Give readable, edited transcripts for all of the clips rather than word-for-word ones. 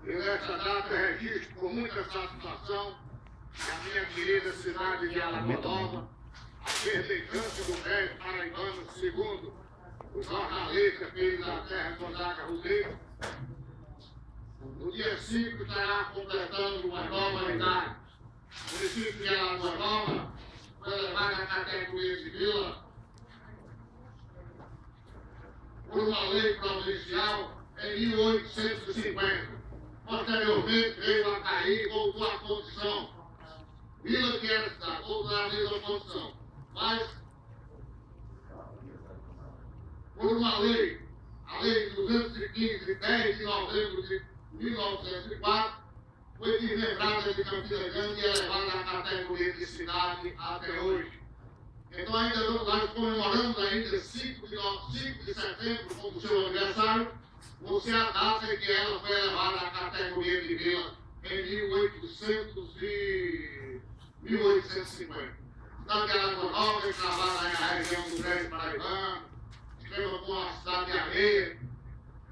E nesta data registro com muita satisfação que a minha querida cidade de Alagoas Nova, a perdentante do velho paraibano, segundo o jornalista filho da terra Gonzaga Rodrigues, no dia 5 estará completando uma nova idade. O município de Alagoas Nova foi levado à categoria de vila por uma lei provincial em 1850. Posteriormente veio a cair e voltou à condição. Vila que era cidade, voltou à mesma condição. Mas, por uma lei, a lei 215, de 10 de novembro de 1904, foi desmembrada de Campina Grande e elevada à categoria de cidade até hoje. Então ainda nós comemoramos ainda 5 de setembro como seu aniversário, por ser a data em que ela foi elevada à categoria de vila em 1850. Então que ela foi nova, encravada aí na região do Grande Paraibano, escreva com a cidade de Areia,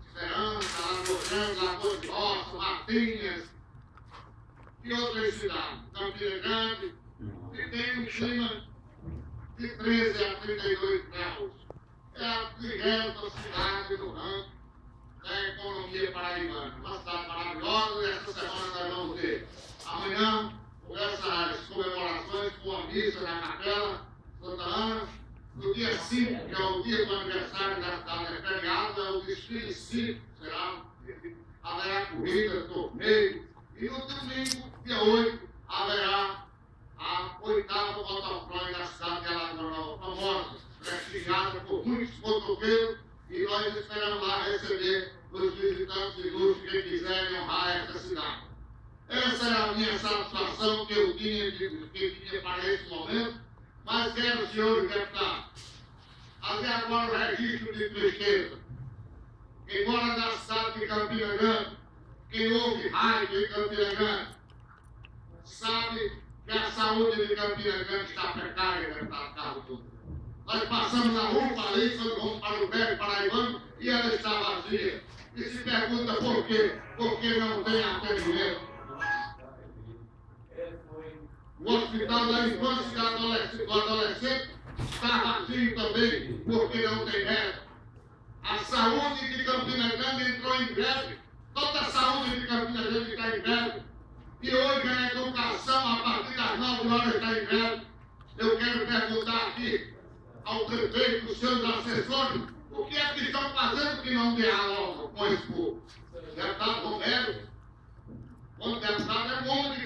Esperança, Lagoa Grande, Lagoa de Roça, Martinhas e outras cidades. Campina Grande, que tem um clima de 13 a 32 graus. É a 30ª cidade do ranking da economia paraibana. Uma cidade maravilhosa, e essa semana nós vamos ter amanhã, com essas comemorações, com a missa na Capela Santa Ana. No dia 5, que é o dia do aniversário da cidade, é feriado, é o desfile cívico, será, haverá corrida, torneio, e no domingo, dia 8, haverá a 8ª motocross da cidade de Alagoas Nova, famosa, prestigiada por muitos motoqueiros, e nós esperamos lá receber os visitantes ilustres que quiserem honrar essa cidade. Essa é a minha satisfação que eu tinha para esse momento, mas quero, senhores deputados, fazer agora o registro de tristeza. Quem mora na cidade de Campina Grande, quem ouve rádio em Campina Grande, sabe que a saúde de Campina Grande está precária, deputado Carlos Dutra. Nós passamos na rua ali, quando vamos para o velho paraibano, e ela está vazia. E se pergunta por quê? Porque não tem atendimento. O hospital da infância e do adolescente está vazio também, porque não tem médico. A saúde de Campina Grande entrou em greve. Toda a saúde de Campina Grande está em greve. E hoje a educação, a partir das 9 horas, está em greve. Eu quero perguntar aqui ao prefeito, os seus assessores, o que é que estão fazendo que não dialogam com esse povo? Deputado Romero, quando deputado é bom de